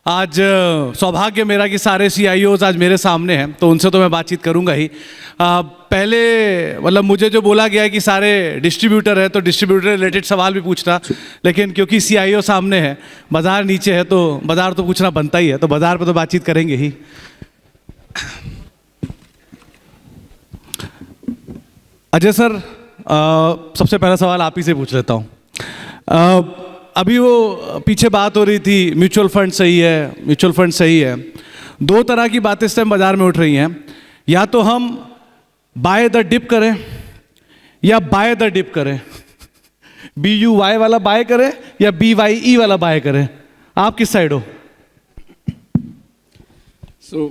आज सौभाग्य मेरा कि सारे CIOs आज मेरे सामने हैं, तो उनसे तो मैं बातचीत करूंगा ही। पहले मतलब मुझे जो बोला गया है कि सारे डिस्ट्रीब्यूटर है, तो डिस्ट्रीब्यूटर रिलेटेड सवाल भी पूछना, लेकिन क्योंकि CIO सामने है, बाज़ार नीचे है, तो बाज़ार तो पूछना बनता ही है, तो बाज़ार पर तो बातचीत करेंगे ही। अजय सर, सबसे पहला सवाल आप ही से पूछ लेता हूँ। अभी वो पीछे बात हो रही थी म्यूचुअल फंड सही है, म्यूचुअल फंड सही है। दो तरह की बातें इस टाइम बाजार में उठ रही हैं, या तो हम बाय द डिप करें या बाय द डिप करें। BUY वाला बाय करें या BYE वाला बाय करें, आप किस साइड हो? So,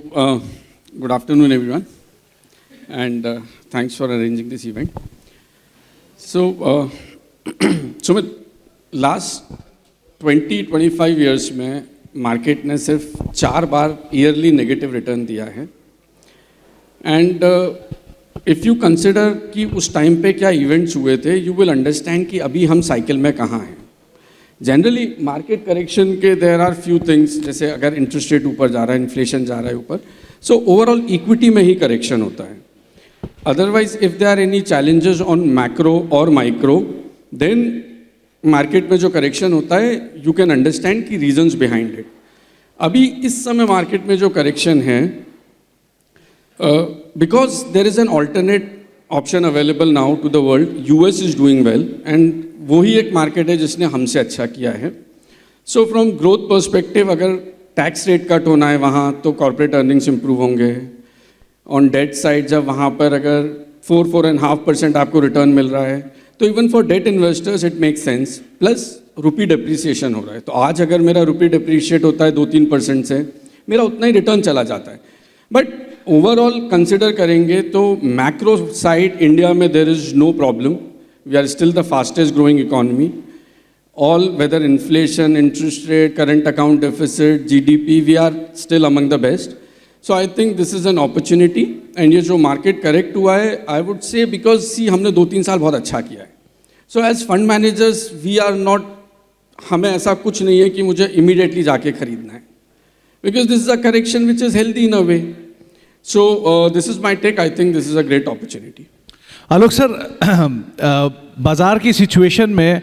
good afternoon everyone, and thanks for arranging this event. So, Sumit, last 20-25 years में मार्केट ने सिर्फ 4 बार ईयरली नेगेटिव रिटर्न दिया है। एंड इफ़ यू कंसिडर कि उस टाइम पे क्या इवेंट्स हुए थे, यू विल अंडरस्टैंड कि अभी हम साइकिल में कहाँ हैं। जनरली मार्केट करेक्शन के देयर आर फ्यू थिंग्स, जैसे अगर इंटरेस्ट रेट ऊपर जा रहा है, इन्फ्लेशन जा रहा है ऊपर, सो ओवरऑल इक्विटी में ही करेक्शन होता है। Otherwise if there are any challenges on macro और माइक्रो, देन मार्केट में जो करेक्शन होता है यू कैन अंडरस्टैंड की रीजंस बिहाइंड इट। अभी इस समय मार्केट में जो करेक्शन है, because there is an alternate option available now to the world, US is doing well, and वही एक मार्केट है जिसने हमसे अच्छा किया है। सो फ्रॉम ग्रोथ पर्सपेक्टिव, अगर टैक्स रेट कट होना है वहाँ, तो कॉर्पोरेट अर्निंग्स इंप्रूव होंगे। ऑन डेट साइड जब वहाँ पर अगर 4-4.5% आपको रिटर्न मिल रहा है, तो even for debt investors it make sense. Plus rupee depreciation हो रहा है, तो आज अगर मेरा रुपी डिप्रिशिएट होता है 2-3% से, मेरा उतना ही रिटर्न चला जाता है। बट ओवरऑल कंसिडर करेंगे तो मैक्रो साइड इंडिया में there is no problem, we are still the fastest growing economy. All weather inflation, interest rate, current account deficit, GDP, we are still among the best. So I think this is an opportunity. And ये जो market correct हुआ है, I would say because सी हमने 2-3 साल बहुत अच्छा किया है। So as fund managers we are not, हमें ऐसा कुछ नहीं है कि मुझे इमीडिएटली जाके खरीदना है, because this is a correction which is healthy in a way. So this is my take, I think this is a great opportunity. Alok sir, बाजार की सिचुएशन में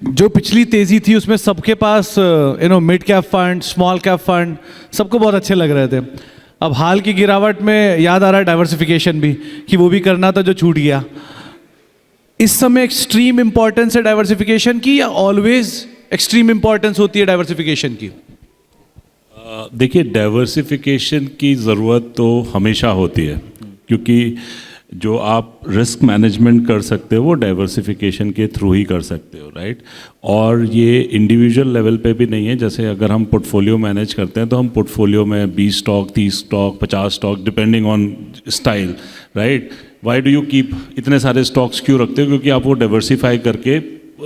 जो पिछली तेजी थी उसमें सबके पास mid cap fund, small cap fund, सबको बहुत अच्छे लग रहे थे। अब हाल की गिरावट में याद आ रहा है डाइवर्सिफिकेशन भी, कि वो भी करना था जो छूट गया। इस समय एक्सट्रीम इंपॉर्टेंस है डाइवर्सिफिकेशन की, या ऑलवेज एक्सट्रीम इंपॉर्टेंस होती है डाइवर्सिफिकेशन की? देखिए, डाइवर्सिफिकेशन की ज़रूरत तो हमेशा होती है, क्योंकि जो आप रिस्क मैनेजमेंट कर सकते हो वो डाइवर्सिफिकेशन के थ्रू ही कर सकते हो, राइट। और ये इंडिविजुअल लेवल पे भी नहीं है। जैसे अगर हम पोर्टफोलियो मैनेज करते हैं तो हम पोर्टफोलियो में 20 stock, 30 stock, 50 stock, depending on style, right. Why do you keep इतने सारे स्टॉक्स क्यों रखते हो? क्योंकि आप वो डाइवर्सिफाई करके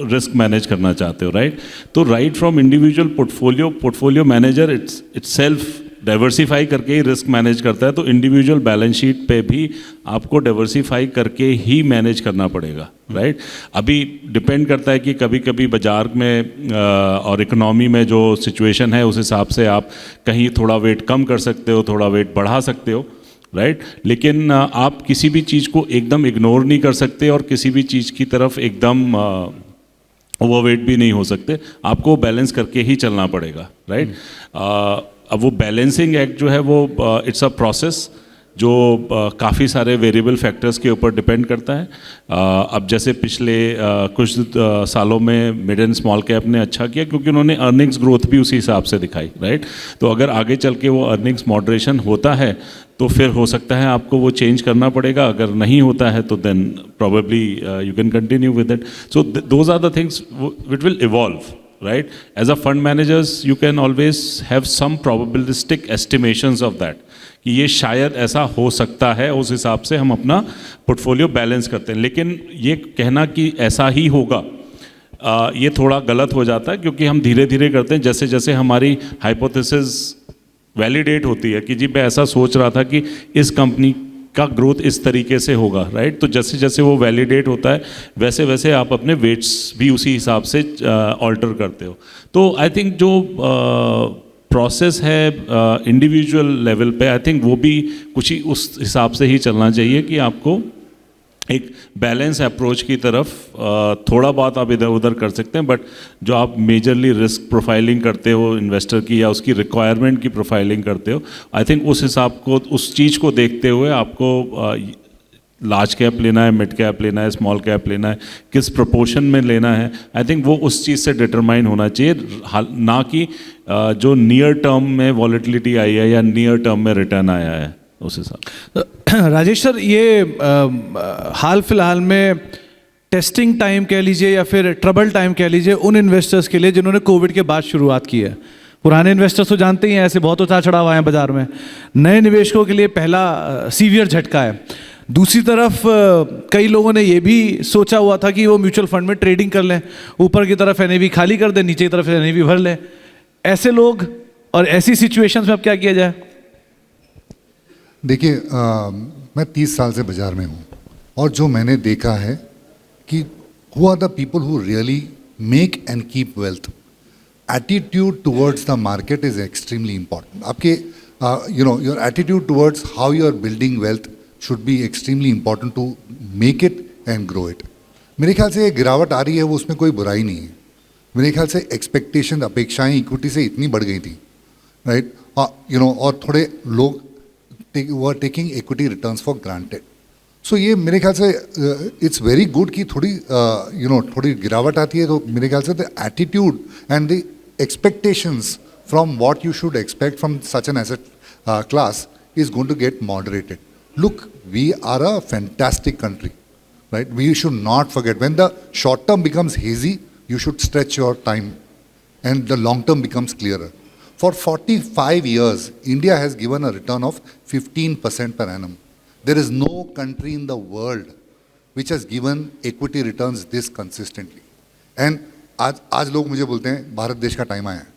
रिस्क मैनेज करना चाहते हो, राइट। तो right from individual portfolio manager itself diversify करके ही रिस्क मैनेज करता है। तो इंडिविजुअल बैलेंस शीट पे भी आपको डाइवर्सिफाई करके ही मैनेज करना पड़ेगा, राइट। अभी डिपेंड करता है कि कभी कभी बाजार में और इकोनॉमी में जो सिचुएशन है उस हिसाब से आप कहीं थोड़ा वेट कम कर सकते हो, थोड़ा वेट बढ़ा सकते हो, राइट। लेकिन आप किसी भी चीज़ को एकदम इग्नोर नहीं कर सकते और किसी भी चीज़ की तरफ एकदम ओवरवेट भी नहीं हो सकते। आपको बैलेंस करके ही चलना पड़ेगा, राइट। अब वो बैलेंसिंग एक्ट जो है वो इट्स अ प्रोसेस जो काफ़ी सारे वेरिएबल फैक्टर्स के ऊपर डिपेंड करता है। अब जैसे पिछले कुछ सालों में मिड एंड स्मॉल कैप ने अच्छा किया क्योंकि उन्होंने अर्निंग्स ग्रोथ भी उसी हिसाब से दिखाई, राइट। तो अगर आगे चल के वो अर्निंग्स मॉडरेशन होता है तो फिर हो सकता है आपको वो चेंज करना पड़ेगा। अगर नहीं होता है तो then probably you can continue with it. So those are the things which will evolve, right? As a fund managers, you can always have some probabilistic estimations of that, कि ये शायद ऐसा हो सकता है, उस हिसाब से हम अपना पोर्टफोलियो बैलेंस करते हैं। लेकिन ये कहना कि ऐसा ही होगा ये थोड़ा गलत हो जाता है, क्योंकि हम धीरे धीरे करते हैं। जैसे जैसे हमारी हाइपोथेसिस वैलिडेट होती है कि जी मैं ऐसा सोच रहा था कि इस कंपनी का ग्रोथ इस तरीके से होगा, राइट। तो जैसे जैसे वो वैलिडेट होता है वैसे वैसे आप अपने वेट्स भी उसी हिसाब से ऑल्टर करते हो। तो आई थिंक जो प्रोसेस है इंडिविजुअल लेवल पे, आई थिंक वो भी कुछ ही उस हिसाब से ही चलना चाहिए कि आपको एक बैलेंस अप्रोच की तरफ थोड़ा बहुत आप इधर उधर कर सकते हैं, बट जो आप मेजरली रिस्क प्रोफाइलिंग करते हो इन्वेस्टर की या उसकी रिक्वायरमेंट की प्रोफाइलिंग करते हो, आई थिंक उस हिसाब को उस चीज़ को देखते हुए आपको लार्ज कैप लेना है, मिड कैप लेना है, स्मॉल कैप लेना है, किस प्रोपोर्शन में लेना है, आई थिंक वो उस चीज़ से डिटरमाइन होना चाहिए, ना कि जो नियर टर्म में वॉलेटिलिटी आई है या नियर टर्म में रिटर्न आया है उस हिसाब। राजेश सर, ये हाल फिलहाल में टेस्टिंग टाइम कह लीजिए या फिर ट्रबल टाइम कह लीजिए उन इन्वेस्टर्स के लिए जिन्होंने कोविड के बाद शुरुआत की है। पुराने इन्वेस्टर्स तो जानते ही हैं, ऐसे बहुत उतार चढ़ाव आए हैं बाजार में। नए निवेशकों के लिए पहला सीवियर झटका है। दूसरी तरफ कई लोगों ने ये भी सोचा हुआ था कि वो म्यूचुअल फंड में ट्रेडिंग कर लें, ऊपर की तरफ एनएवी खाली कर दें, नीचे की तरफ एनएवी भर लें। ऐसे लोग और ऐसी सिचुएशंस में अब क्या किया जाए? देखिए, मैं 30 साल से बाजार में हूँ और जो मैंने देखा है कि who are the people who really make and keep wealth, attitude towards the market is extremely important. आपके your attitude towards how you are building wealth should be extremely important to make it and grow it. मेरे ख्याल से ये गिरावट आ रही है, वो उसमें कोई बुराई नहीं है। मेरे ख्याल से एक्सपेक्टेशन, अपेक्षाएं इक्विटी से इतनी बढ़ गई थी, राइट, और थोड़े लोग were taking equity returns for granted. So ये मेरे ख्याल से it's very good कि थोड़ी थोड़ी गिरावट आती है, तो मेरे ख्याल से the attitude and the expectations from what you should expect from such an asset class is going to get moderated. Look, we are a fantastic country, right? We should not forget, when the short term becomes hazy, you should stretch your time and the long term becomes clearer. For 45 years, India has given a return of 15% per annum. There is no country in the world which has given equity returns this consistently. And आज लोग मुझे बोलते हैं भारत देश का time आया है,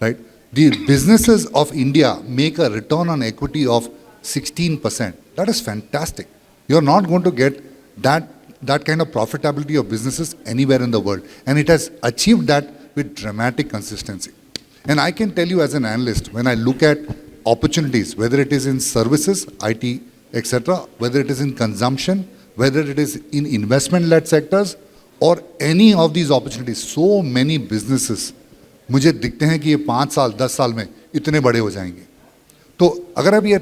right? The businesses of India make a return on equity of 16%. That is fantastic. You are not going to get that kind of profitability of businesses anywhere in the world, and it has achieved that with dramatic consistency. And I can tell you as an analyst, when I look at opportunities, whether it is in services, IT, etc., whether it is in consumption, whether it is in investment-led sectors, or any of these opportunities, so many businesses, मुझे दिखते हैं कि ये 5 साल, 10 साल में इतने बड़े हो जाएंगे। तो अगर आप ये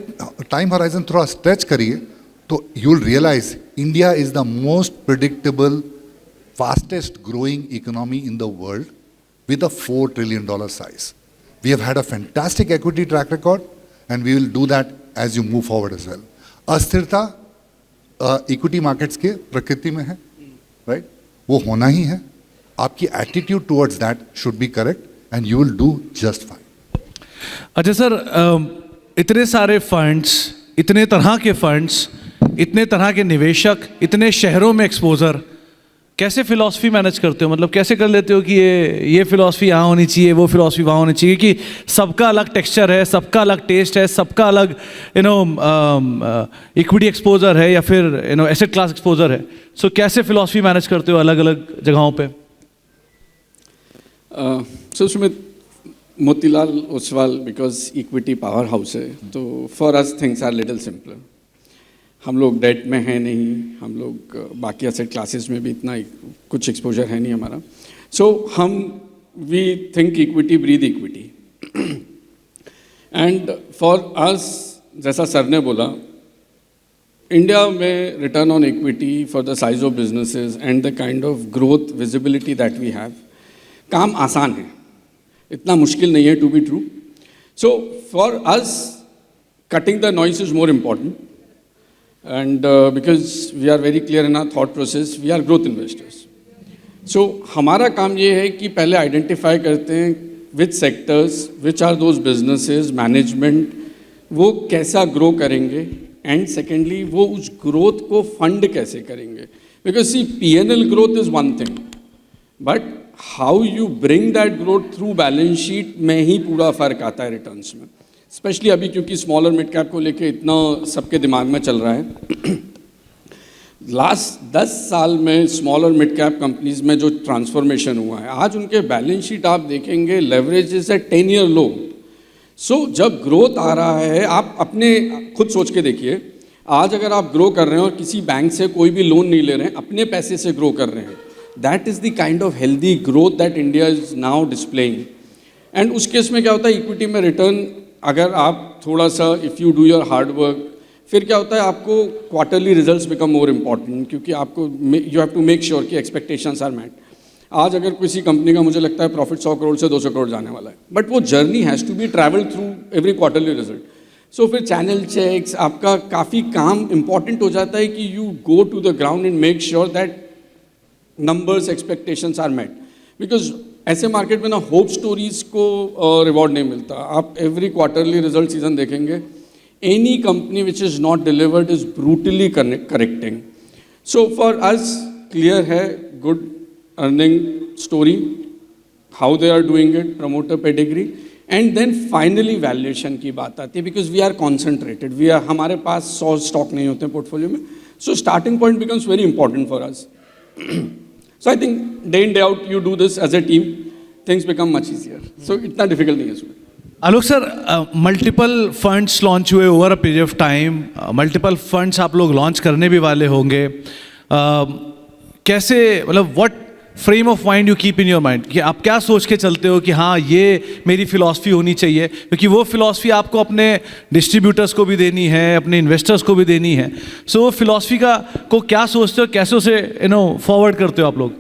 टाइम होराइजन थोड़ा स्ट्रेच करिए, तो you will realise India is the most predictable, fastest growing economy in the world with a $4 trillion size. We have had a fantastic equity track record and we will do that as you move forward as well. अस्थिरता equity markets के प्रकृति में है, right? वो होना ही है। आपकी attitude towards that should B correct and you will do just fine. अच्छा सर, इतने सारे फंड्स, इतने तरह के फंड्स, इतने तरह के निवेशक, इतने शहरों में एक्सपोजर, कैसे फिलॉसफी मैनेज करते हो? मतलब कैसे कर लेते हो कि ये फिलॉसफी यहाँ होनी चाहिए, वो फिलॉसफी वहाँ होनी चाहिए, कि सबका अलग टेक्सचर है, सबका अलग टेस्ट है, सबका अलग इक्विटी एक्सपोजर है या फिर एसेट क्लास एक्सपोजर है। सो कैसे फिलॉसफी मैनेज करते हो अलग अलग जगहों पे? So Sumit, Motilal Oswal because equity power house है, तो for us things are little simpler. हम लोग डेट में हैं नहीं, हम लोग बाकी एसेट क्लासेस में भी इतना कुछ एक्सपोजर है नहीं हमारा। सो हम we think equity breathe equity and for us, जैसा सर ने बोला, इंडिया में return on equity for the size of businesses and the kind of growth visibility that we have, काम आसान है, इतना मुश्किल नहीं है to be true. So for us cutting the noise is more important. And because we are very clear in our thought process, we are growth investors. So हमारा काम ये है कि पहले आइडेंटिफाई करते हैं which sectors, which are those businesses, management, वो कैसा ग्रो करेंगे, एंड सेकेंडली वो उस ग्रोथ को फंड कैसे करेंगे। Because see P&L growth is one thing, but how you bring that growth through balance sheet में ही पूरा फ़र्क आता है रिटर्न्स में। स्पेशली अभी क्योंकि स्मॉल और मिड कैप को लेके इतना सबके दिमाग में चल रहा है। लास्ट 10 साल में स्मॉल और मिड कैप कंपनीज में जो ट्रांसफॉर्मेशन हुआ है, आज उनके बैलेंस शीट आप देखेंगे लेवरेज इज ए 10 ईयर लो सो जब ग्रोथ आ रहा है, आप अपने खुद सोच के देखिए, आज अगर आप ग्रो कर रहे हैं और किसी बैंक से कोई भी लोन नहीं ले रहे हैं, अपने पैसे से ग्रो कर रहे हैं, that is the kind of healthy growth that India is now displaying. And उस केस में क्या होता है, इक्विटी में रिटर्न अगर आप थोड़ा सा if you do your hard work, फिर क्या होता है, आपको quarterly results become more important, क्योंकि आपको you have to make sure कि एक्सपेक्टेशंस आर मैट। आज अगर किसी कंपनी का मुझे लगता है प्रॉफिट 100 करोड़ से 200 करोड़ जाने वाला है, बट वो journey has to be travel through every quarterly result. So फिर चैनल चेक्स, आपका काफ़ी काम इंपॉर्टेंट हो जाता है कि you go to the ground and make sure that numbers expectations are met. Because ऐसे मार्केट में ना होप स्टोरीज को रिवॉर्ड नहीं मिलता। आप एवरी क्वार्टरली रिजल्ट सीजन देखेंगे, any company which is not delivered is brutally correcting. So for us clear है good earning story, how they are doing it, promoter pedigree, and then finally valuation की बात आती है, because we are concentrated, हमारे पास 100 stock नहीं होते portfolio में। So starting point becomes very important for us. So I think day in day out you do this as a team, things become much easier. So इतना difficult नहीं है इसमें। आलोक sir, multiple funds launch हुए over a period of time, multiple funds आप लोग launch करने भी वाले होंगे। कैसे, मतलब what frame of mind you keep in your mind, कि आप क्या सोच के चलते हो कि हाँ ये मेरी फिलॉसफी होनी चाहिए, क्योंकि वो फिलॉसफी आपको अपने डिस्ट्रीब्यूटर्स को भी देनी है, अपने इन्वेस्टर्स को भी देनी है। सो वो फिलॉसफी को क्या सोचते हो, कैसे उसे फॉरवर्ड करते हो आप लोग?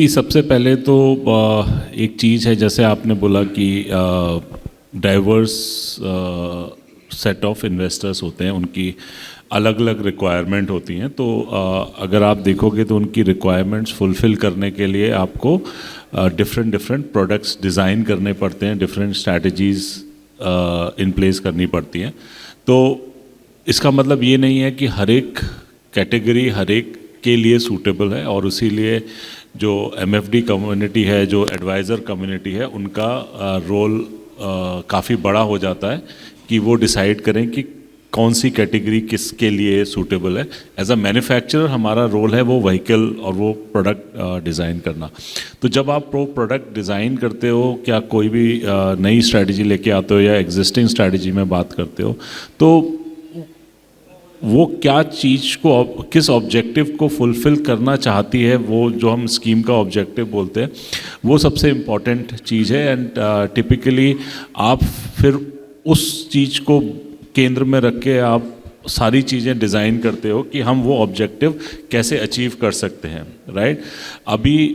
सबसे पहले तो एक चीज़ है, जैसे आपने बोला कि डाइवर्स सेट ऑफ इन्वेस्टर्स होते हैं, उनकी अलग अलग रिक्वायरमेंट होती हैं। तो अगर आप देखोगे तो उनकी रिक्वायरमेंट्स फुलफ़िल करने के लिए आपको डिफरेंट प्रोडक्ट्स डिज़ाइन करने पड़ते हैं, डिफरेंट स्ट्रैटेजीज़ इन प्लेस करनी पड़ती हैं। तो इसका मतलब ये नहीं है कि हर एक कैटेगरी हर एक के लिए सूटेबल है, और इसीलिए जो MFD कम्युनिटी है, जो एडवाइज़र कम्युनिटी है, उनका रोल काफ़ी बड़ा हो जाता है कि वो डिसाइड करें कि कौन सी कैटेगरी किसके लिए सूटेबल है। एज अ मैन्युफैक्चरर हमारा रोल है वो व्हीकल और वो प्रोडक्ट डिज़ाइन करना। तो जब आप प्रोडक्ट डिज़ाइन करते हो, क्या कोई भी नई स्ट्रैटेजी लेके आते हो या एग्जिस्टिंग स्ट्रैटेजी में बात करते हो, तो वो क्या चीज़ को, किस ऑब्जेक्टिव को फुलफ़िल करना चाहती है, वो जो हम स्कीम का ऑब्जेक्टिव बोलते हैं, वो सबसे इम्पॉर्टेंट चीज़ है। एंड टिपिकली आप फिर उस चीज़ को केंद्र में रख के आप सारी चीज़ें डिज़ाइन करते हो कि हम वो ऑब्जेक्टिव कैसे अचीव कर सकते हैं, राइट। अभी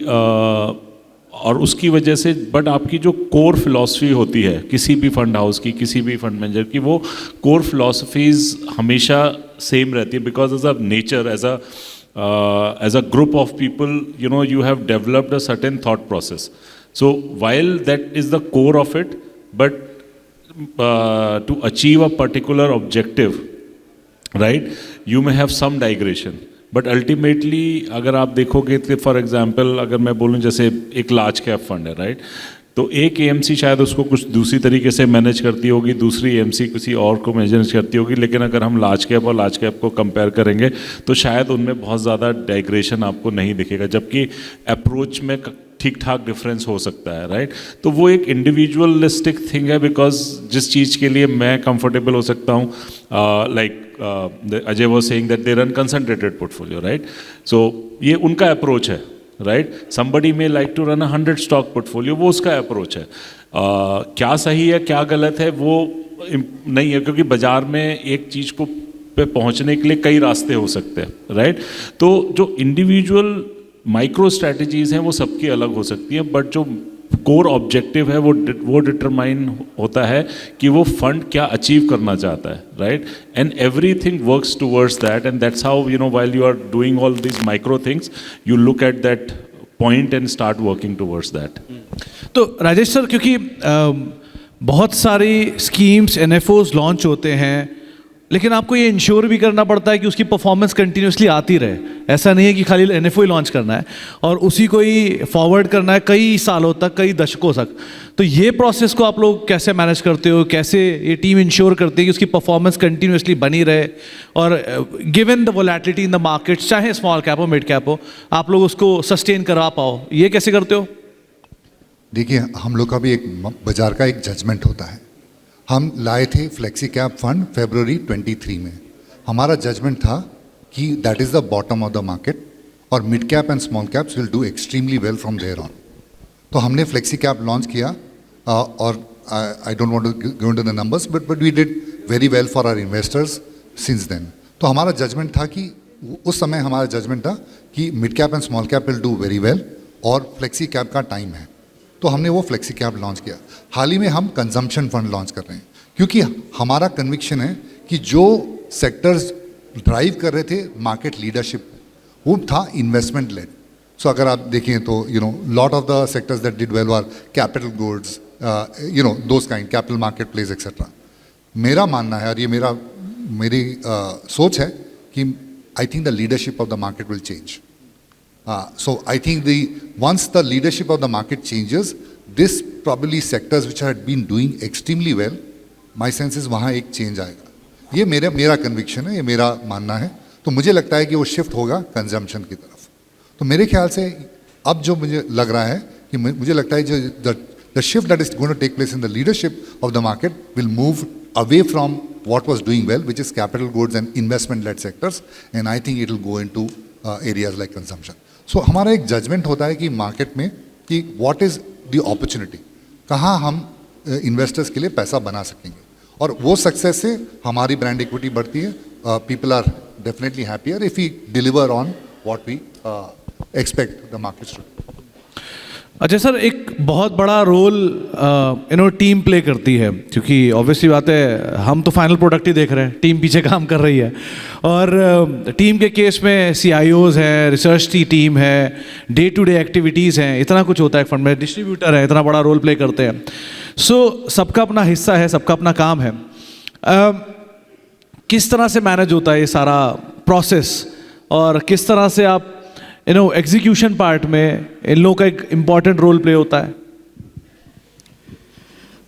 और उसकी वजह से, बट आपकी जो कोर फिलॉसफी होती है किसी भी फंड हाउस की, किसी भी फंड मैनेजर की, वो कोर फिलॉसफीज़ हमेशा सेम रहती है, because as a nature, as a group of people, you know, you have developed a certain thought process. So while that is the core of it, but to achieve a particular objective, right, you may have some digression. But ultimately अगर आप देखोगे तो for example अगर मैं बोलूँ जैसे एक large cap fund है, राइट, तो एक AMC शायद उसको कुछ दूसरी तरीके से मैनेज करती होगी, दूसरी AMC किसी और को मैनेज करती होगी, लेकिन अगर हम लार्ज कैप और लार्ज कैप को कंपेयर करेंगे तो शायद उनमें बहुत ज़्यादा डाइग्रेशन आपको नहीं दिखेगा, जबकि अप्रोच में ठीक ठाक डिफरेंस हो सकता है, राइट। तो वो एक इंडिविजुअलिस्टिक थिंग है, बिकॉज जिस चीज़ के लिए मैं कंफर्टेबल हो सकता हूँ, like Ajay was saying that they run concentrated portfolio, right, so ये उनका अप्रोच है, राइट। समबडी में like to run 100 stock portfolio, वो उसका अप्रोच है। क्या सही है क्या गलत है वो नहीं है, क्योंकि बाजार में एक चीज़ को पे पहुंचने के लिए कई रास्ते हो सकते हैं, राइट। तो जो इंडिविजुअल माइक्रो स्ट्रैटेजीज़ हैं वो सबकी अलग हो सकती हैं, बट जो कोर ऑब्जेक्टिव है वो डिटरमाइन होता है कि वो फंड क्या अचीव करना चाहता है, right, and everything works towards that, and that's how, you know, while you are doing all this micro things, you look at that point and start working towards that. तो Rajesh sir, क्योंकि बहुत सारी schemes NFOs launch होते हैं, लेकिन आपको ये ensure भी करना पड़ता है कि उसकी परफॉर्मेंस कंटिन्यूसली आती रहे। ऐसा नहीं है कि खाली NFO ही लॉन्च करना है और उसी को ही फॉरवर्ड करना है कई सालों तक, कई दशकों तक। तो ये प्रोसेस को आप लोग कैसे मैनेज करते हो, कैसे ये टीम इंश्योर करती है कि उसकी परफॉर्मेंस कंटिन्यूसली बनी रहे, और given the volatility in the markets, चाहे स्मॉल कैप हो मिड कैप हो, आप लोग उसको सस्टेन करा पाओ, ये कैसे करते हो? देखिए हम लोग का भी एक बाजार का एक जजमेंट होता है। हम लाए थे फ्लेक्सी कैप फंड फरवरी 23 में। हमारा जजमेंट था कि that is the bottom of the market और mid cap and small caps will do extremely well from there on. तो हमने फ्लेक्सी कैप लॉन्च किया और I don't want to go into the numbers but we did very well for our investors since then. तो हमारा judgement था कि उस समय हमारा जजमेंट था कि mid cap and small cap will do very well और फ्लेक्सी कैप का टाइम है, तो हमने वो फ्लेक्सी कैप लॉन्च किया। हाल ही में हम कंजम्पशन फंड लॉन्च कर रहे हैं क्योंकि हमारा कन्विक्शन है कि जो सेक्टर्स ड्राइव कर रहे थे मार्केट लीडरशिप वो था इन्वेस्टमेंट लेड। सो अगर आप देखें तो lot of the sectors that did well are capital goods, those kind, capital market place etcetera. मेरा मानना है और ये मेरी सोच है कि I think the leadership of the market will change. So I think once the leadership of the market changes, this probably sectors which had been doing extremely well, my sense is वहाँ एक change आएगा। ये मेरा conviction है, ये मेरा मानना है। तो मुझे लगता है कि वो shift होगा consumption की तरफ। तो मेरे ख्याल से अब जो मुझे लग रहा है कि मुझे लगता है जो the shift that is going to take place in the leadership of the market will move away from what was doing well, which is capital goods and investment-led sectors, and I think it will go into areas like consumption. सो हमारा एक judgement होता है कि market में कि what is the opportunity, कहाँ हम investors के लिए पैसा बना सकेंगे, और वो सक्सेस से हमारी ब्रांड इक्विटी बढ़ती है। People are definitely happier if we deliver on what we expect the market to. अच्छा सर, एक बहुत बड़ा रोल टीम प्ले करती है, क्योंकि ऑब्वियसली बात है हम तो फाइनल प्रोडक्ट ही देख रहे हैं, टीम पीछे काम कर रही है। और टीम के केस में CIOs है, रिसर्च की टीम है, डे टू डे एक्टिविटीज़ हैं, इतना कुछ होता है फंड में, डिस्ट्रीब्यूटर है, इतना बड़ा रोल प्ले करते हैं। सो सबका अपना हिस्सा है, सबका अपना काम है। किस तरह से मैनेज होता है ये सारा प्रोसेस, और किस तरह से आप एग्जीक्यूशन पार्ट में इन लोगों का एक इम्पॉर्टेंट रोल प्ले होता है?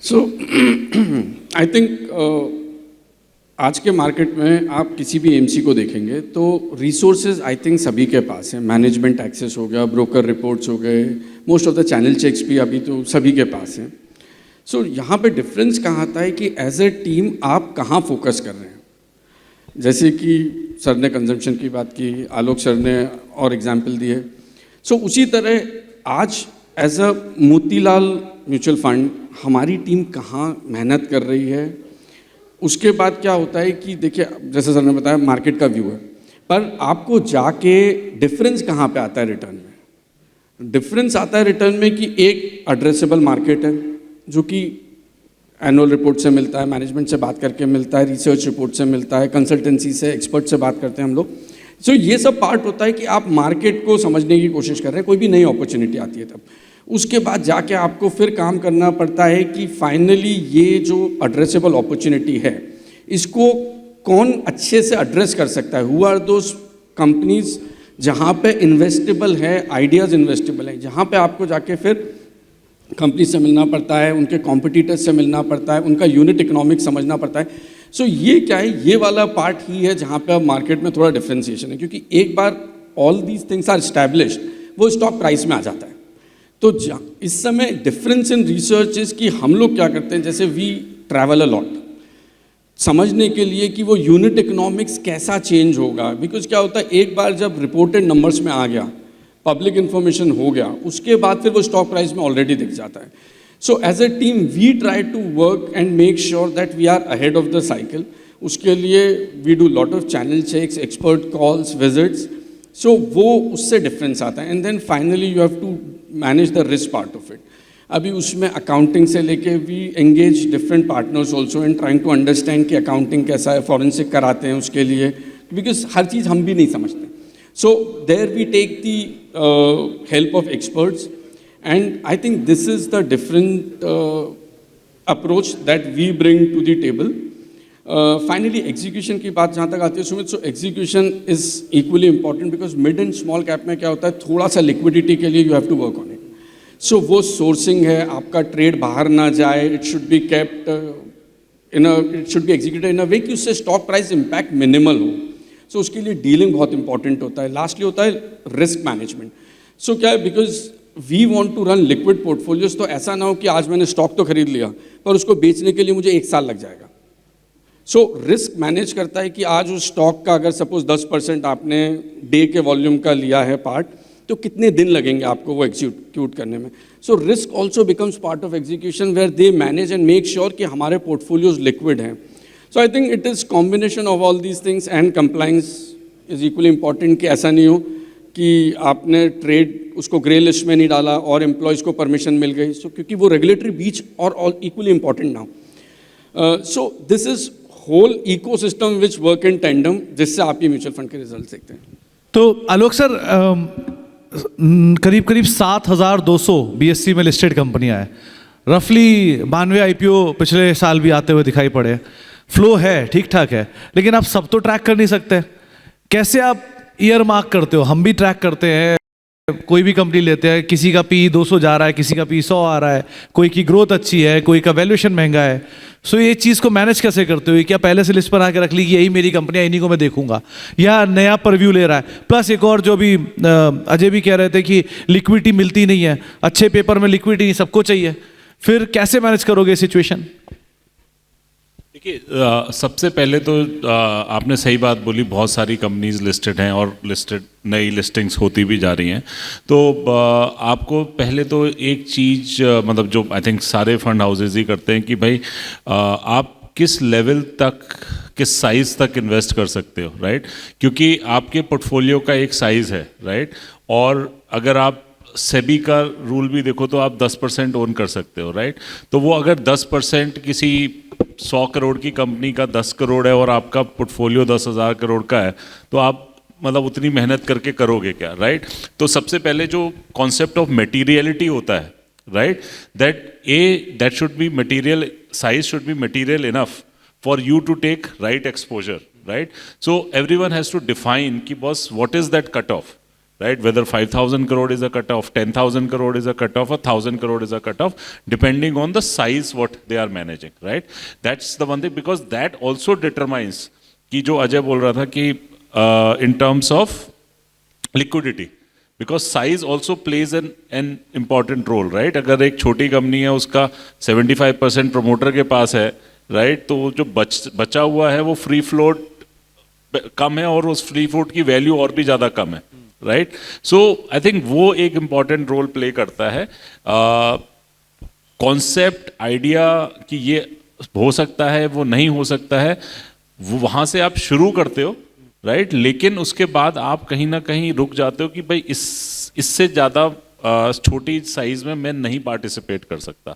सो आई थिंक आज के मार्केट में आप किसी भी एमसी को देखेंगे तो रिसोर्सेज आई थिंक सभी के पास है। मैनेजमेंट एक्सेस हो गया, ब्रोकर रिपोर्ट्स हो गए, most of the channel checks भी अभी तो सभी के पास हैं। सो यहाँ पे डिफरेंस कहाँ आता है कि एज ए टीम आप कहाँ फोकस कर रहे हैं। जैसे कि सर ने कंजम्पशन की बात की, आलोक सर ने और एग्जाम्पल दिए। सो उसी तरह आज as a Motilal mutual fund हमारी टीम कहाँ मेहनत कर रही है। उसके बाद क्या होता है कि देखिए, जैसे सर ने बताया मार्केट का व्यू है, पर आपको जाके डिफरेंस कहाँ पे आता है रिटर्न में। डिफरेंस आता है रिटर्न में कि एक एड्रेसेबल मार्केट है जो कि एनुअल रिपोर्ट से मिलता है, मैनेजमेंट से बात करके मिलता है, रिसर्च रिपोर्ट से मिलता है, कंसल्टेंसी से, एक्सपर्ट से बात करते हैं हम लोग। सो ये सब पार्ट होता है कि आप मार्केट को समझने की कोशिश कर रहे हैं, कोई भी नई अपॉर्चुनिटी आती है तब। उसके बाद जाके आपको फिर काम करना पड़ता है कि फाइनली ये जो एड्रेसेबल अपॉर्चुनिटी है इसको कौन अच्छे से एड्रेस कर सकता है। हु आर दोज कंपनीज जहाँ पे इन्वेस्टेबल है, आइडियाज़ इन्वेस्टेबल है, जहाँ पे आपको जाके फिर कंपनी से मिलना पड़ता है, उनके कॉम्पिटिटर्स से मिलना पड़ता है, उनका यूनिट इकोनॉमिक्स समझना पड़ता है। सो ये क्या है, ये वाला पार्ट ही है जहाँ पे अब मार्केट में थोड़ा डिफ्रेंसिएशन है, क्योंकि एक बार all these things are established वो स्टॉक प्राइस में आ जाता है। तो इस समय डिफरेंस इन रिसर्च इज कि हम लोग क्या करते हैं, जैसे वी ट्रैवल अ लॉट समझने के लिए कि वो यूनिट इकोनॉमिक्स कैसा चेंज होगा। बिकॉज क्या होता है, एक बार जब रिपोर्टेड नंबर्स में आ गया, पब्लिक इन्फॉर्मेशन हो गया, उसके बाद फिर वो स्टॉक प्राइस में ऑलरेडी दिख जाता है। So as a team we try to work and make sure that we are ahead of the cycle. उसके लिए we do lot of channel checks, expert calls, visits. So वो उससे difference आता है। And then finally you have to manage the risk part of it. अभी उसमें accounting से लेके we engage different partners also in trying to understand कि accounting कैसा है, फॉरेंसिक कराते हैं उसके लिए, बिकॉज हर चीज़ हम भी नहीं समझते। So there we take the help of experts, and I think this is the different approach that we bring to the table. Finally, execution की बात जहाँ तक आती है Sumit, so execution is equally important because mid and small cap में क्या होता है, थोड़ा सा liquidity के लिए you have to work on it. So वो sourcing है, आपका trade बाहर ना जाए, it should be kept it should be executed in a way कि उससे stock price impact minimal हो। सो उसके लिए डीलिंग बहुत इंपॉर्टेंट होता है। लास्टली होता है रिस्क मैनेजमेंट। सो क्या है, because we want to run liquid portfolios, तो ऐसा ना हो कि आज मैंने स्टॉक तो खरीद लिया पर उसको बेचने के लिए मुझे 1 साल लग जाएगा। सो रिस्क मैनेज करता है कि आज उस स्टॉक का अगर सपोज 10% आपने डे के वॉल्यूम का लिया है पार्ट, तो कितने दिन लगेंगे आपको वो एग्जीक्यूट करने में। So risk also becomes part of execution where they manage and make sure कि हमारे पोर्टफोलियोज लिक्विड हैं। So I think it is combination of all these things and compliance is equally important कि ऐसा नहीं हो कि आपने ट्रेड उसको ग्रे लिस्ट में नहीं डाला और एम्प्लॉयज़ को परमिशन मिल गई। सो क्योंकि वो रेगुलेटरी बीच और equally important now. So this is whole ecosystem which work in tandem, जिससे आप ये म्यूचुअल फंड के रिजल्ट देखते हैं। तो आलोक सर, करीब करीब 7,200 BSE में लिस्टेड कंपनियां हैं, रफली 92 IPO पिछले साल भी आते हुए दिखाई पड़े। फ्लो है, ठीक ठाक है, लेकिन आप सब तो ट्रैक कर नहीं सकते। कैसे आप ईयर मार्क करते हो? हम भी ट्रैक करते हैं, कोई भी कंपनी लेते हैं, किसी का P 200 जा रहा है, किसी का P 100 आ रहा है, कोई की ग्रोथ अच्छी है, कोई का वैल्यूएशन महंगा है। सो ये चीज़ को मैनेज कैसे करते हो? क्या पहले से लिस्ट बना के रख ली कि यही मेरी कंपनियां, इन्हीं को मैं देखूंगा, या नया परव्यू ले रहा है? प्लस एक और जो भी अजय भी कह रहे थे कि लिक्विडिटी मिलती नहीं है, अच्छे पेपर में लिक्विडिटी नहीं सबको चाहिए, फिर कैसे मैनेज करोगे सिचुएशन? देखिए, सबसे पहले तो आपने सही बात बोली, बहुत सारी कंपनीज लिस्टेड हैं और लिस्टेड नई लिस्टिंग्स होती भी जा रही हैं। तो आपको पहले तो एक चीज़ मतलब जो आई थिंक सारे फंड हाउसेज ही करते हैं कि भाई आप किस लेवल तक, किस साइज़ तक इन्वेस्ट कर सकते हो, राइट? क्योंकि आपके पोर्टफोलियो का एक साइज़ है, राइट? और अगर आप सेबी का रूल भी देखो तो आप 10% ओन कर सकते हो, राइट? तो वो अगर 10% किसी 100 करोड़ की कंपनी का 10 करोड़ है और आपका पोर्टफोलियो 10,000 करोड़ का है, तो आप मतलब उतनी मेहनत करके करोगे क्या, राइट? तो सबसे पहले जो कॉन्सेप्ट ऑफ मटीरियलिटी होता है, right, that should be material, size should be material enough for you to take right exposure, right? So everyone has to define कि boss what is that cut off, right? Whether 5,000 crore is a cutoff, 10,000 crore is a cutoff, 1,000 crore is a cutoff, depending on the size what they are managing, right? That's the one thing, because that also determines कि जो अजय बोल रहा था कि in terms of liquidity, because size also plays an important role, right? अगर एक छोटी company है, उसका 75% प्रमोटर के पास है, right? तो जो बचा हुआ है वो फ्री फ्लोट कम है और उस फ्री फ्लोट की वैल्यू और भी ज़्यादा कम है, राइट? सो आई थिंक वो एक इम्पॉर्टेंट रोल प्ले करता है। कॉन्सेप्ट, आइडिया कि ये हो सकता है, वो नहीं हो सकता है, वो वहाँ से आप शुरू करते हो, राइट? लेकिन उसके बाद आप कहीं ना कहीं रुक जाते हो कि भाई इससे ज़्यादा छोटी साइज में मैं नहीं पार्टिसिपेट कर सकता,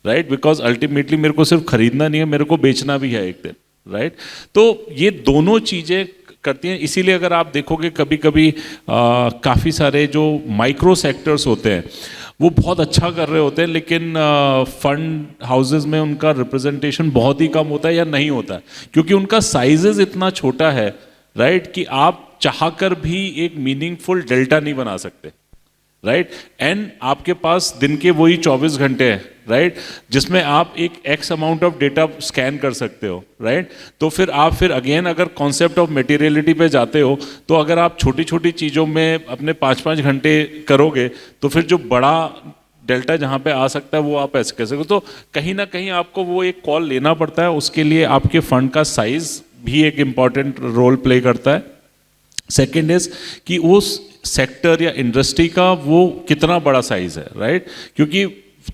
राइट? बिकॉज अल्टीमेटली मेरे को सिर्फ खरीदना नहीं है, मेरे को बेचना भी है एक दिन, राइट? तो ये दोनों चीज़ें करती हैं। इसीलिए अगर आप देखोगे कभी कभी काफ़ी सारे जो माइक्रो सेक्टर्स होते हैं वो बहुत अच्छा कर रहे होते हैं, लेकिन फंड हाउसेस में उनका रिप्रेजेंटेशन बहुत ही कम होता है या नहीं होता है, क्योंकि उनका साइजेस इतना छोटा है, राइट, कि आप चाहकर भी एक मीनिंगफुल डेल्टा नहीं बना सकते, राइट? एंड आपके पास दिन के वही 24 घंटे हैं, राइट, जिसमें आप एक x amount of data scan कर सकते हो, राइट? तो फिर आप अगेन अगर कॉन्सेप्ट ऑफ मटेरियलिटी पे जाते हो, तो अगर आप छोटी छोटी चीज़ों में अपने 5-5 घंटे करोगे तो फिर जो बड़ा डेल्टा जहाँ पे आ सकता है वो आप ऐसे कैसे करो। तो कहीं ना कहीं आपको वो एक कॉल लेना पड़ता है, उसके लिए आपके फंड का साइज भी एक इम्पॉर्टेंट रोल प्ले करता है। सेकेंड इज कि उस सेक्टर या इंडस्ट्री का वो कितना बड़ा साइज है, राइट? क्योंकि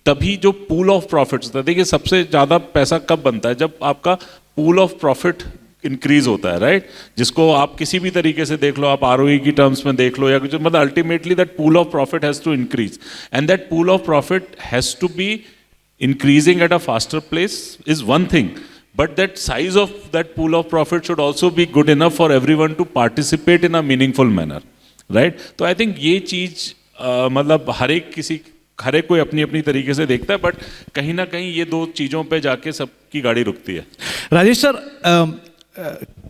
तभी जो पूल ऑफ प्रॉफिट्स होता है, देखिए सबसे ज़्यादा पैसा कब बनता है? जब आपका पूल ऑफ प्रॉफिट इंक्रीज होता है, राइट? जिसको आप किसी भी तरीके से देख लो, आप आरओई की टर्म्स में देख लो या कुछ, मतलब ultimately that pool of profit has to increase, and that pool of profit has to be increasing at a faster pace is one thing, but that size of that pool of profit should also be good enough for everyone to participate in a meaningful manner, right? तो I think ये चीज़ मतलब हर एक कोई अपनी अपनी तरीके से देखता है, बट कहीं ना कहीं ये दो चीज़ों पे जाके सबकी गाड़ी रुकती है। राजेश सर,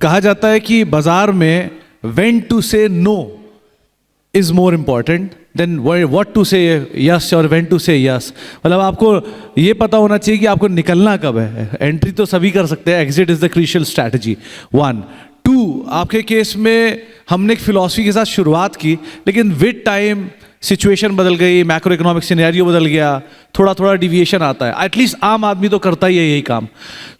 कहा जाता है कि बाजार में when to say no is more important than what to say yes और when to say yes। मतलब आपको ये पता होना चाहिए कि आपको निकलना कब है। एंट्री तो सभी कर सकते हैं, exit is the crucial strategy, 1। 2, आपके केस में हमने एक फिलॉसफी के साथ शुरुआत की, लेकिन विद टाइम सिचुएशन बदल गई, मैक्रो इकोनॉमिक सिनेरियो बदल गया, थोड़ा थोड़ा डिविएशन आता है, एटलीस्ट आम आदमी तो करता ही है यही काम.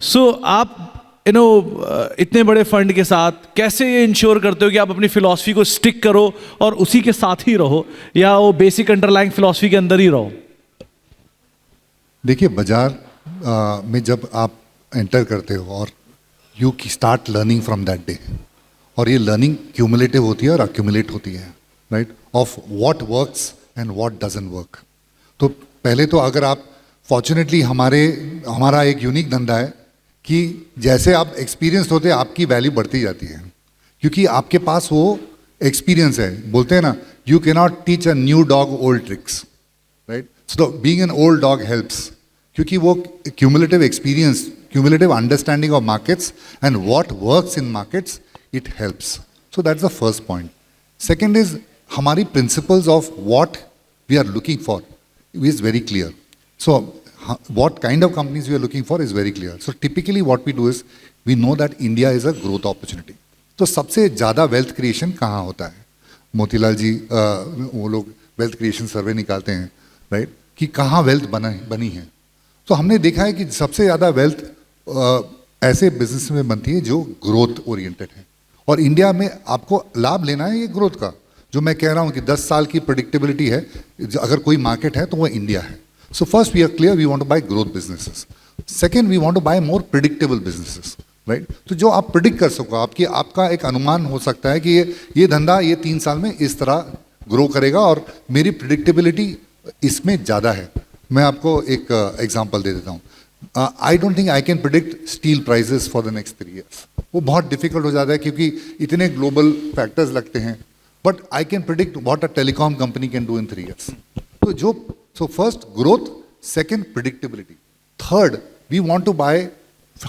सो आप इतने बड़े फंड के साथ कैसे ये इंश्योर करते हो कि आप अपनी फिलॉसफी को स्टिक करो और उसी के साथ ही रहो, या वो बेसिक अंडरलाइंग फिलॉसफी के अंदर ही रहो? देखिए, बाजार में जब आप एंटर करते हो और you start learning from that day, और ये लर्निंग क्यूमुलेटिव होती है और अक्यूमुलेट होती है, right, of what works and what doesn't work. तो पहले तो अगर आप फॉर्चुनेटली हमारा एक यूनिक धंधा है कि जैसे आप एक्सपीरियंस होते हैं आपकी वैल्यू बढ़ती जाती है, क्योंकि आपके पास वो एक्सपीरियंस है. बोलते हैं ना, you can not teach a new dog old tricks, right. So being an old dog helps, क्योंकि वो cumulative experience, cumulative understanding of markets and what works in markets, it helps. So that's the first point. Second is, हमारी principles of what we are looking for is very clear. So what kind of companies we are looking for is very clear. So typically what we do is, we know that India is a growth opportunity. तो सबसे ज़्यादा wealth creation कहाँ होता है? मोतीलाल जी वो लोग wealth creation सर्वे निकालते हैं, राइट, कि कहाँ वेल्थ बनी है. तो हमने देखा है कि सबसे ज़्यादा वेल्थ ऐसे बिजनेस में बनती है जो ग्रोथ ओरिएंटेड है, और इंडिया में आपको लाभ लेना है ये ग्रोथ का. जो मैं कह रहा हूँ कि 10 साल की प्रेडिक्टेबिलिटी है, अगर कोई मार्केट है तो वो इंडिया है. So first we are clear, we want to buy growth businesses. Second, we want to buy more predictable businesses, right? तो जो आप प्रिडिक्ट कर सको, आपका एक अनुमान हो सकता है कि ये धंधा ये 3 साल में इस तरह ग्रो करेगा और मेरी प्रिडिक्टेबिलिटी इसमें ज़्यादा है. मैं आपको एक एग्जांपल दे देता हूँ. I don't think I can predict steel prices for the next 3 years. वो बहुत डिफिकल्ट हो जाता है क्योंकि इतने ग्लोबल फैक्टर्स लगते हैं. But I can predict what a telecom company can do in 3 years. तो so first growth, second predictability, third we want to buy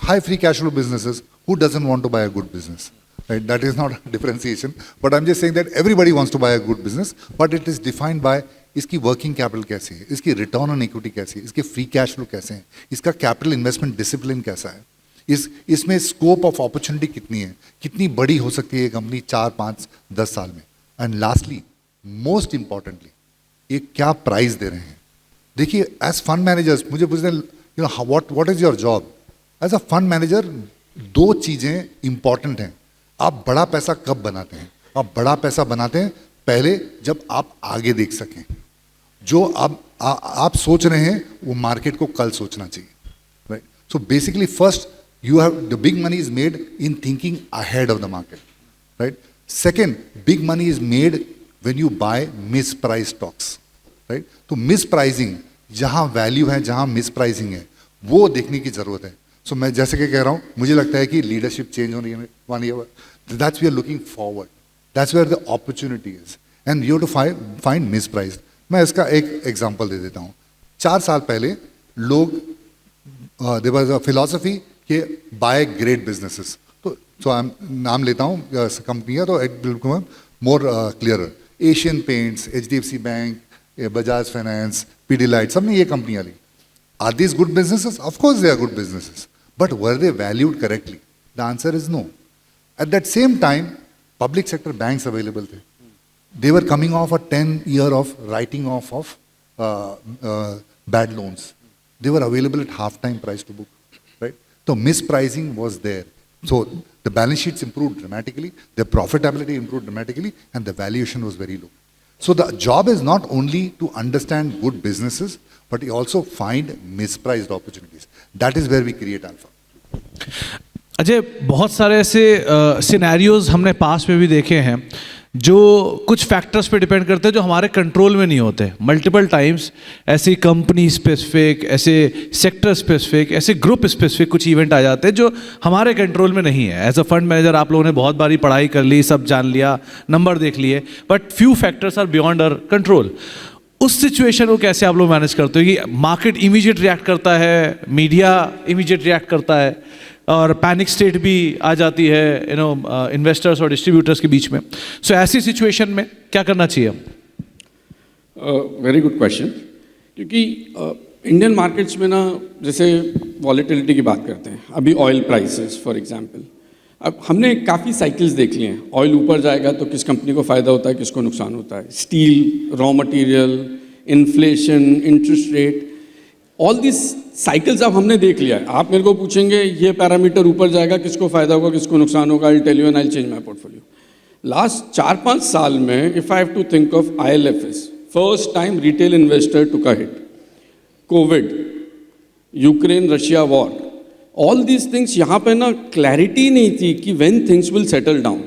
high free cash flow businesses. Who doesn't want to buy a good business, right? That is not a differentiation, but I'm just saying that everybody wants to buy a good business, but it is defined by इसकी working capital कैसी है, इसकी return on equity कैसी है, इसके free cash flow कैसे हैं, इसका कैपिटल इन्वेस्टमेंट डिसिप्लिन कैसा है, इसमें स्कोप ऑफ अपॉर्चुनिटी कितनी है, कितनी बड़ी हो सकती है ये कंपनी 4, 5, 10 साल में. एंड लास्टली, मोस्ट इंपॉर्टेंटली, ये क्या प्राइस दे रहे हैं. देखिए, एज फंड मैनेजर्स मुझे पूछते हैं what is your job. As a fund manager 2 चीज़ें इंपॉर्टेंट हैं. आप बड़ा पैसा कब बनाते हैं? आप बड़ा पैसा बनाते हैं पहले जब आप आगे देख सकें. जो आप सोच रहे हैं वो मार्केट को कल सोचना चाहिए, right. So basically first you have the big money is made in thinking ahead of the market, right? Second, big money is made when you buy mispriced stocks, right? तो mispricing, जहाँ value है, जहाँ mispricing है, वो देखने की जरूरत है. So मैं जैसे कि कह रहा हूँ, मुझे लगता है कि leadership change होने वाली है. That's we are looking forward. That's where the opportunity is, and you have to find mispriced. मैं इसका एक example दे देता हूँ. 4 साल पहले लोग there was a philosophy कि buy great businesses. So I'm नाम लेता हूँ कंपनी है तो it will become more clearer. Asian Paints, HDFC Bank, Bajaj Finance, Pidilite, सब ने ये कंपनियाँ ली. Are these good businesses? Of course they are good businesses. But were they valued correctly? The answer is no. At that same time, public sector banks available थे. They were coming off a 10-year of writing off of bad loans. They were available at half-time price to book, right? So mispricing was there. So the balance sheets improved dramatically, their profitability improved dramatically, and the valuation was very low. So the job is not only to understand good businesses, but you also find mispriced opportunities. That is where we create alpha. Ajay, बहुत सारे ऐसे scenarios हमने पास में भी देखे हैं जो कुछ फैक्टर्स पे डिपेंड करते हैं जो हमारे कंट्रोल में नहीं होते. मल्टीपल टाइम्स ऐसी कंपनी स्पेसिफिक, ऐसे सेक्टर स्पेसिफिक, ऐसे ग्रुप स्पेसिफिक कुछ इवेंट आ जाते हैं जो हमारे कंट्रोल में नहीं है. एज अ फंड मैनेजर आप लोगों ने बहुत बारी पढ़ाई कर ली, सब जान लिया, नंबर देख लिए, but few factors are beyond our control. उस सिचुएशन को कैसे आप लोग मैनेज करते हो कि मार्केट इमीडिएट रिएक्ट करता है, मीडिया इमीडिएट रिएक्ट करता है और पैनिक स्टेट भी आ जाती है इन्वेस्टर्स और डिस्ट्रीब्यूटर्स के बीच में. सो ऐसी सिचुएशन में क्या करना चाहिए? Very good question. क्योंकि इंडियन मार्केट्स में ना, जैसे वॉलेटिलिटी की बात करते हैं, अभी ऑयल प्राइसेस फॉर एग्जांपल, अब हमने काफ़ी साइकिल्स देख लिए हैं, ऑयल ऊपर जाएगा तो किस कंपनी को फ़ायदा होता है, किसको नुकसान होता है, steel, raw material, inflation, interest rate, all this cycles अब हमने देख लिया है। आप मेरे को पूछेंगे ये पैरामीटर ऊपर जाएगा किसको फ़ायदा होगा, किसको नुकसान होगा, I tell you and I change my portfolio. Last 4-5 साल में if I have to think of IL&FS, first time retail investor took a hit, Covid, Ukraine Russia war, all these things, यहाँ पे ना क्लैरिटी नहीं थी कि when things will settle down.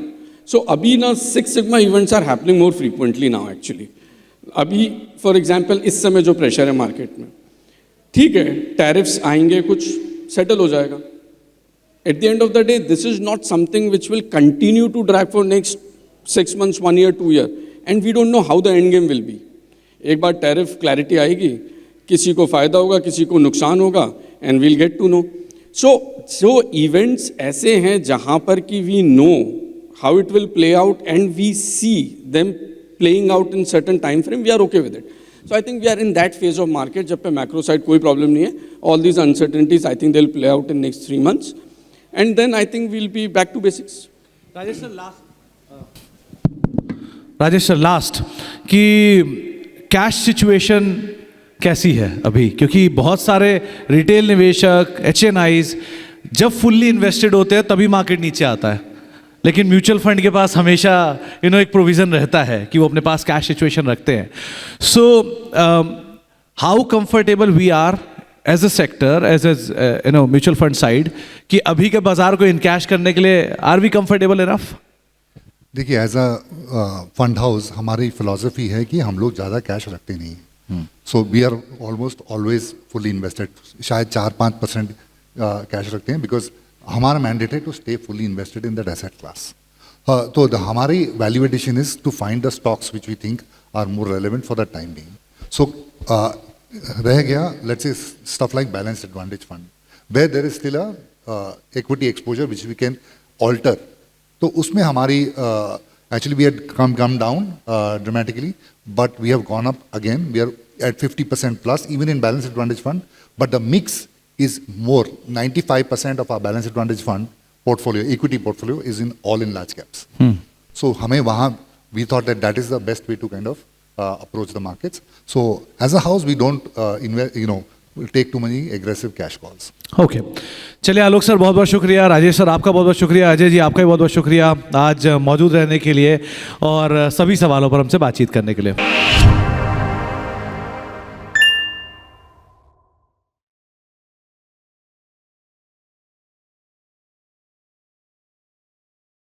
So अभी ना 6 sigma events are happening more frequently now actually. अभी for example इस समय जो प्रेशर है मार्केट में, ठीक है टैरिफ्स आएंगे, कुछ सेटल हो जाएगा। At the end of the day this is not something which will continue to drag for next 6 months, 1 year, 2 year, and we don't know how the end game will be. एक बार tariff clarity आएगी, किसी को फ़ायदा होगा, किसी को नुकसान होगा, and we'll get to know. So जो इवेंट्स ऐसे हैं जहाँ पर कि we know how it will play out and we see them playing out in certain time frame, we are okay with it. So I think we are in that phase of market जब पे macro side कोई problem नहीं है। All these uncertainties I think they will play out in next 3 months, and then I think we'll be back to basics. Rajesh sir last कि cash situation कैसी है अभी, क्योंकि बहुत सारे रिटेल निवेशक HNIs जब फुल्ली इन्वेस्टेड होते हैं तभी मार्केट नीचे आता है, लेकिन म्यूचुअल फंड के पास हमेशा एक प्रोविज़न रहता है कि वो अपने पास कैश सिचुएशन रखते हैं। So how comfortable we are as a sector, as mutual fund side, कि अभी के बाजार को इनकैश करने के लिए आर वी कंफर्टेबल इनफ? देखिए एज अ फंड हाउस हमारी फिलॉसफी है कि हम लोग ज़्यादा कैश रखते नहीं हैं। So we are almost always fully invested, शायद 4-5% कैश रखते हैं, बिकॉज हमारा मैंडेट है to stay fully invested in that asset class. तो हमारी value addition is to find the stocks which we think are more relevant for the time being. So रह गया let's say stuff like balanced advantage fund where there is still a equity exposure which we can alter. तो उसमें हमारी actually we had come down dramatically, but we have gone up again. We are at 50% plus even in balanced advantage fund, but the mix is more. 95% of our balanced advantage fund portfolio, equity portfolio, is in all in large caps. So हमें वहाँ we thought that is the best way to kind of approach the markets. So as a house we don't invest, we'll take too many aggressive cash calls. Okay चलिए आलोक sir बहुत बहुत शुक्रिया, Rajesh sir आपका बहुत बहुत शुक्रिया, अजय जी आपका भी बहुत बहुत शुक्रिया आज मौजूद रहने के लिए और सभी सवालों पर हमसे बातचीत करने के लिए।